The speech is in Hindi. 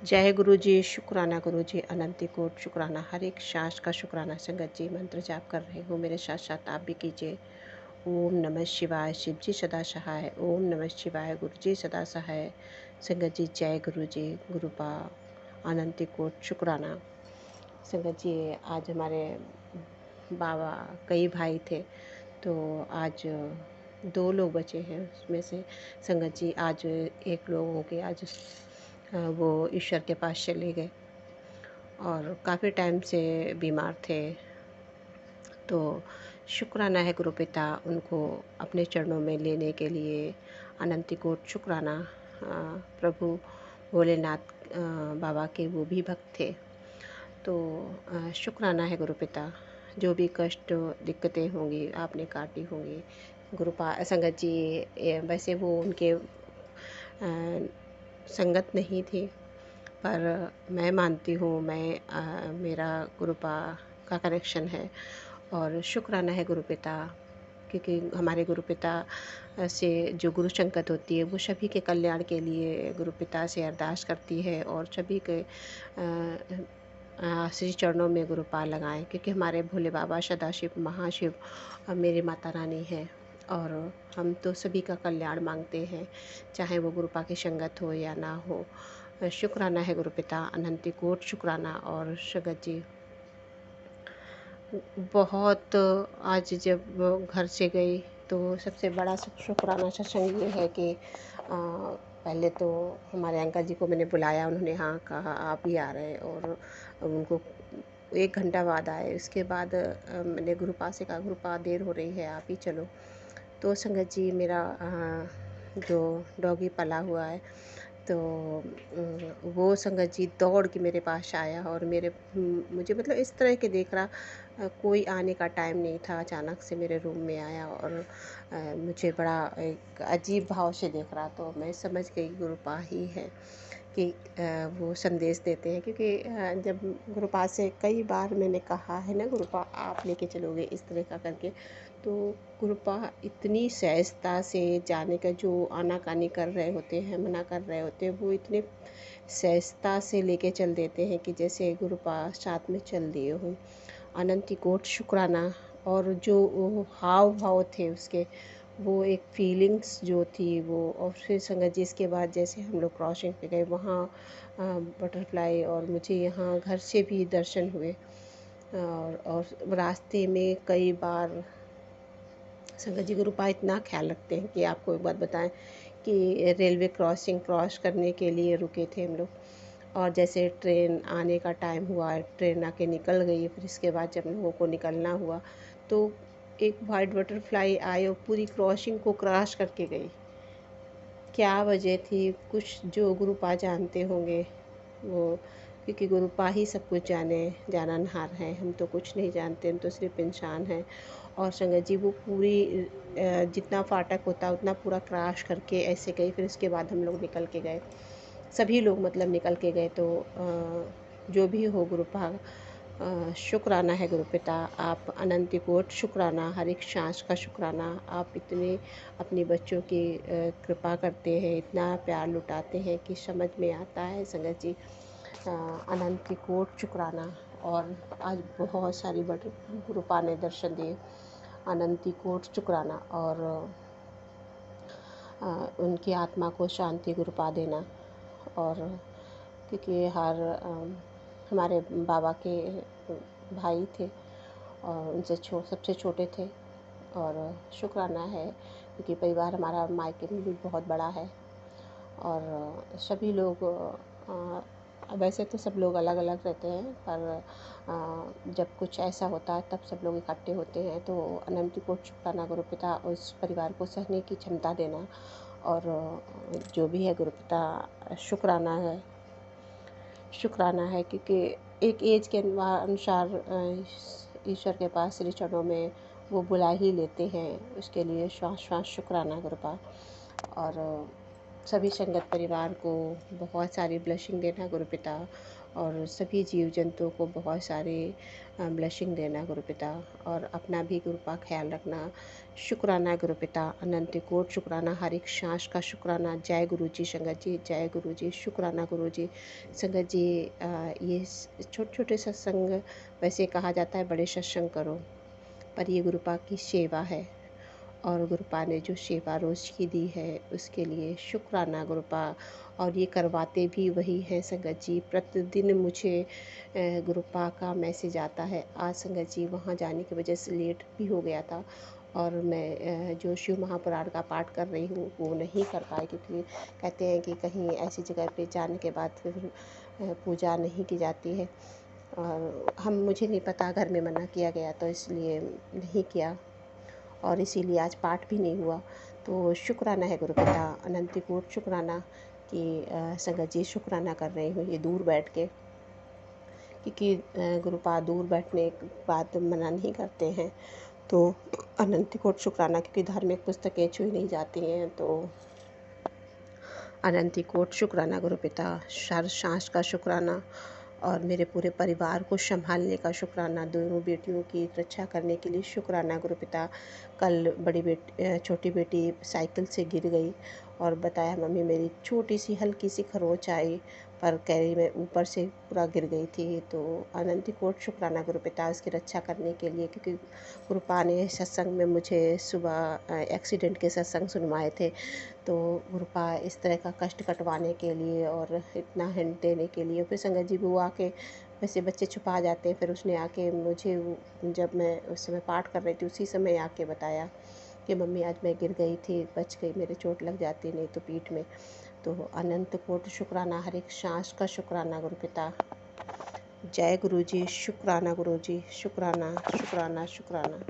जय गुरु जी, शुक्राना गुरु जी, अनंती कोट शुक्राना, हर एक सांस का शुक्राना। संगत जी मंत्र जाप कर रहे हो, मेरे साथ साथ आप भी कीजिए। ओम नमः शिवाय, शिव जी सदा सहाय। ओम नमः शिवाय, गुरु जी सदा सहाय। संगत जी जय गुरु जी, गुरुपा अनंती कोट शुक्राना। संगत जी आज हमारे बाबा कई भाई थे, तो आज 2 लोग बचे हैं उसमें से। संगत जी आज एक लोगों के आज वो ईश्वर के पास चले गए और काफ़ी टाइम से बीमार थे। तो शुक्राना है गुरु पिता उनको अपने चरणों में लेने के लिए। अनंती कोट शुक्राना। प्रभु भोलेनाथ बाबा के वो भी भक्त थे। तो शुक्राना है गुरु पिता, जो भी कष्ट दिक्कतें होंगी आपने काटी होंगी। गुरुपा संगत जी वैसे वो उनके संगत नहीं थी, पर मैं मानती हूँ मेरा गुरुपा का कनेक्शन है। और शुक्राना है गुरु पिता, क्योंकि हमारे गुरु पिता से जो गुरु संगत होती है वो सभी के कल्याण के लिए गुरु पिता से अरदास करती है और सभी के श्री चरणों में गुरुपाल लगाएं, क्योंकि हमारे भोले बाबा सदाशिव महाशिव मेरी माता रानी है और हम तो सभी का कल्याण मांगते हैं, चाहे वो गुरुपा की संगत हो या ना हो। शुक्राना है गुरु पिता, अनंती कोट शुक्राना। और संगत जी बहुत आज जब घर से गई तो सबसे बड़ा शुक्राना सत्संग ये है कि पहले तो हमारे अंकल जी को मैंने बुलाया, उन्होंने हाँ कहा आप ही आ रहे हैं, और उनको 1 घंटा बाद आए। उसके बाद मैंने गुरुपा से कहा गुरुपा देर हो रही है आप ही चलो। तो संगत जी मेरा जो डॉगी पला हुआ है, तो वो संगत जी दौड़ के मेरे पास आया और मुझे मतलब इस तरह के देख रहा, कोई आने का टाइम नहीं था, अचानक से मेरे रूम में आया और मुझे बड़ा एक अजीब भाव से देख रहा। तो मैं समझ गई गुरुपा ही है कि वो संदेश देते हैं, क्योंकि जब गुरुपा से कई बार मैंने कहा है ना गुरुपा आप लेके चलोगे इस तरह का करके, तो गुरुपा इतनी सहजता से जाने का, जो आनाकानी कर रहे होते हैं मना कर रहे होते हैं, वो इतने सहजता से लेके चल देते हैं कि जैसे गुरुपा साथ में चल दिए हों। अनंती कोट शुक्राना। और जो वो हाव भाव थे उसके, वो एक फीलिंग्स जो थी वो। और फिर संगत जी इसके बाद जैसे हम लोग क्रॉसिंग पे गए वहाँ बटरफ्लाई, और मुझे यहाँ घर से भी दर्शन हुए। और रास्ते में कई बार संगत जी गुरुपा इतना ख्याल रखते हैं कि आपको एक बात बताएं कि रेलवे क्रॉसिंग क्रॉस करने के लिए रुके थे हम लोग, और जैसे ट्रेन आने का टाइम हुआ, ट्रेन आके निकल गई, फिर इसके बाद जब लोगों को निकलना हुआ तो एक वाइट बटरफ्लाई आई और पूरी क्रॉसिंग को क्रॉस करके गई। क्या वजह थी, कुछ जो गुरुपा जानते होंगे वो, क्योंकि गुरुपा ही सब कुछ जाननहार हैं, हम तो कुछ नहीं जानते, हम तो सिर्फ इंसान हैं। और संगत जी वो पूरी जितना फाटक होता उतना पूरा क्रॉस करके ऐसे गई, फिर उसके बाद हम लोग निकल के गए, सभी लोग मतलब निकल के गए। तो जो भी हो गुरुपा शुक्राना है गुरु पिता, आप अनंत कोट शुक्राना, हर एक सांस का शुक्राना। आप इतने अपने बच्चों की कृपा करते हैं, इतना प्यार लुटाते हैं कि समझ में आता है संगत जी। अनंत कोट शुक्राना। और आज बहुत सारी बड़े गुरुपा ने दर्शन दिए, अनंत कोट शुक्राना। और उनकी आत्मा को शांति गुरुपा देना। और क्योंकि हमारे बाबा के भाई थे और उनसे सबसे छोटे थे। और शुक्राना है क्योंकि परिवार हमारा मायके में भी बहुत बड़ा है, और सभी लोग वैसे तो सब लोग अलग अलग रहते हैं, पर जब कुछ ऐसा होता है तब सब लोग इकट्ठे होते हैं। तो अनंत कोट शुक्राना गुरु पिता, उस परिवार को सहने की क्षमता देना। और जो भी है गुरु पिता शुक्राना है, शुक्राना है, क्योंकि एक एज के अनुसार ईश्वर के पास श्री चरणों में वो बुला ही लेते हैं, उसके लिए श्वास श्वास शुक्राना गुरुपा। और सभी संगत परिवार को बहुत सारी ब्लेसिंग देना गुरु पिता, और सभी जीव जंतुओं को बहुत सारी ब्लेसिंग देना गुरु पिता, और अपना भी गुरु का ख्याल रखना। शुक्राना गुरु पिता, अनंत कोट शुक्राना, हर एक सांस का शुक्राना। जय गुरु जी संगत जी, जय गुरु जी, शुक्राना गुरु जी संगत जी। ये छोटे छोटे सत्संग, वैसे कहा जाता है बड़े सत्संग करो, पर ये गुरुपा की सेवा है, और गुरुपा ने जो सेवा रोज़ की दी है उसके लिए शुक्राना गुरुपा। और ये करवाते भी वही हैं संगत जी। प्रतिदिन मुझे गुरुपा का मैसेज आता है। आज संगत जी वहाँ जाने की वजह से लेट भी हो गया था, और मैं जो शिव महापुराण का पाठ कर रही हूँ वो नहीं कर पाई, क्योंकि कहते हैं कि कहीं ऐसी जगह पे जाने के बाद फिर पूजा नहीं की जाती है, और मुझे नहीं पता, घर में मना किया गया तो इसलिए नहीं किया, और इसीलिए आज पाठ भी नहीं हुआ। तो शुक्राना है गुरु पिता, अनंत कोटि शुक्राना कि संगत जी शुक्राना कर रही हूँ ये दूर बैठ के, क्योंकि गुरुपाद दूर बैठने के बाद मना नहीं करते हैं। तो अनंत कोटि शुक्राना, क्योंकि धार्मिक पुस्तकें छुई नहीं जाती हैं। तो अनंत कोटि शुक्राना गुरु पिता, हर सांस का शुक्राना, और मेरे पूरे परिवार को संभालने का शुक्राना, दोनों बेटियों की रक्षा करने के लिए शुक्राना गुरु पिता। कल छोटी बेटी साइकिल से गिर गई, और बताया मम्मी मेरी छोटी सी हल्की सी खरोंच आई, पर कह रही मैं ऊपर से पूरा गिर गई थी। तो अनंत कोटि शुक्राना गुरु पिता उसकी रक्षा करने के लिए, क्योंकि गुरुपा ने सत्संग में मुझे सुबह एक्सीडेंट के सत्संग सुनवाए थे। तो गुरुपा इस तरह का कष्ट कटवाने के लिए और इतना हिंट देने के लिए, फिर संगत जी वो आके, वैसे बच्चे छुपा जाते हैं, फिर उसने आके मुझे जब मैं उस समय पाठ कर रही थी उसी समय आके बताया कि मम्मी आज मैं गिर गई थी, बच गई, मेरे चोट लग जाती नहीं तो पीठ में। तो अनंत कोटि शुक्राना, हर एक सांस का शुक्राना गुरु पिता। जय गुरु जी, शुक्राना गुरु जी, शुक्राना शुक्राना शुक्राना।